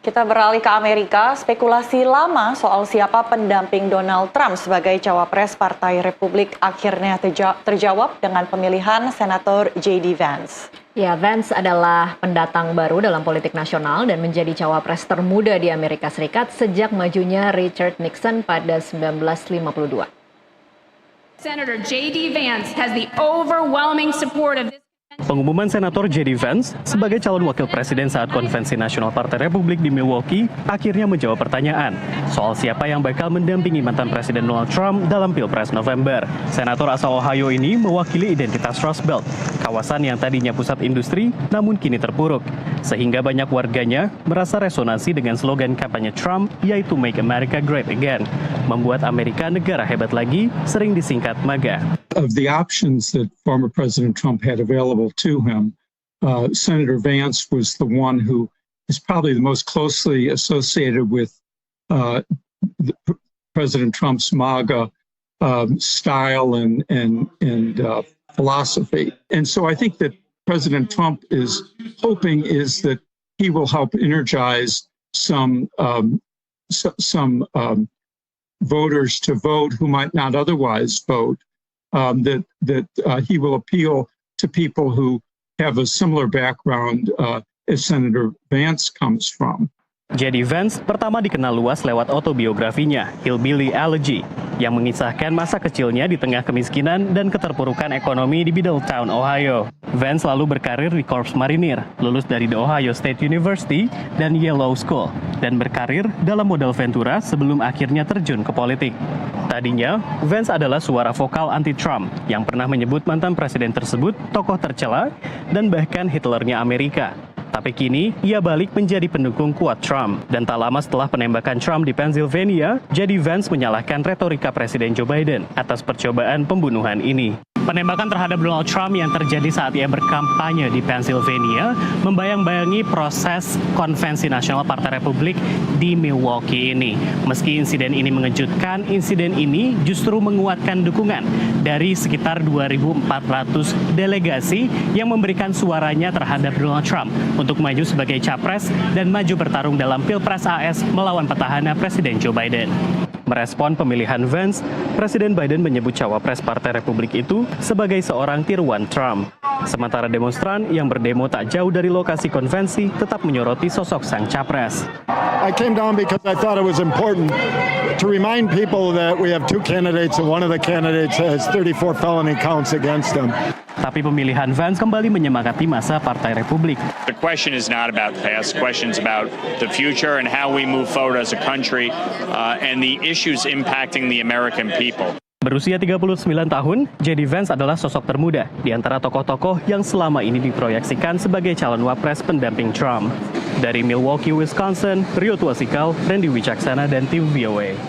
Kita beralih ke Amerika, spekulasi lama soal siapa pendamping Donald Trump sebagai cawapres Partai Republik akhirnya terjawab dengan pemilihan Senator J.D. Vance. Ya, Vance adalah pendatang baru dalam politik nasional dan menjadi cawapres termuda di Amerika Serikat sejak majunya Richard Nixon pada 1952. Senator J.D. Vance has the overwhelming support of this. Pengumuman Senator J.D. Vance sebagai calon wakil presiden saat konvensi nasional Partai Republik di Milwaukee akhirnya menjawab pertanyaan soal siapa yang bakal mendampingi mantan Presiden Donald Trump dalam Pilpres November. Senator asal Ohio ini mewakili identitas Rust Belt, kawasan yang tadinya pusat industri namun kini terpuruk, sehingga banyak warganya merasa resonansi dengan slogan kampanye Trump yaitu Make America Great Again, membuat Amerika negara hebat lagi, sering disingkat MAGA. Of the options that former President Trump had available to him, Senator Vance was the one who is probably the most closely associated with President Trump's MAGA style and philosophy. And so I think that President Trump is hoping is that he will help energize some voters to vote who might not otherwise vote. That he will appeal to people who have a similar background as Senator Vance comes from. J.D. Vance pertama dikenal luas lewat autobiografinya, Hillbilly Elegy, yang mengisahkan masa kecilnya di tengah kemiskinan dan keterpurukan ekonomi di Middletown, Ohio. Vance lalu berkarir di Korps Marinir, lulus dari The Ohio State University dan Yale Law School, dan berkarir dalam modal Ventura sebelum akhirnya terjun ke politik. Tadinya, Vance adalah suara vokal anti-Trump yang pernah menyebut mantan presiden tersebut tokoh tercela dan bahkan Hitlernya Amerika. Tapi kini, ia balik menjadi pendukung kuat Trump. Dan tak lama setelah penembakan Trump di Pennsylvania, J.D. Vance menyalahkan retorika Presiden Joe Biden atas percobaan pembunuhan ini. Penembakan terhadap Donald Trump yang terjadi saat ia berkampanye di Pennsylvania membayang-bayangi proses konvensi nasional Partai Republik di Milwaukee ini. Meski insiden ini mengejutkan, insiden ini justru menguatkan dukungan dari sekitar 2.400 delegasi yang memberikan suaranya terhadap Donald Trump untuk maju sebagai capres dan maju bertarung dalam Pilpres AS melawan petahana Presiden Joe Biden. Merespon pemilihan Vance, Presiden Biden menyebut cawapres Partai Republik itu sebagai seorang tiruan Trump. Sementara demonstran yang berdemo tak jauh dari lokasi konvensi tetap menyoroti sosok sang capres. I came down because I thought it was important to remind people that we have two candidates and one of the candidates has 34 felony counts against him. Tapi pemilihan Vance kembali menyemangati masa Partai Republik. The question is not about the past, the question is about the future and how we move forward as a country and the issues impacting the American people. Berusia 39 tahun, J.D. Vance adalah sosok termuda di antara tokoh-tokoh yang selama ini diproyeksikan sebagai calon wapres pendamping Trump. Dari Milwaukee, Wisconsin, Rio Tuasikal, Randy Wicaksana, dan tim VOA.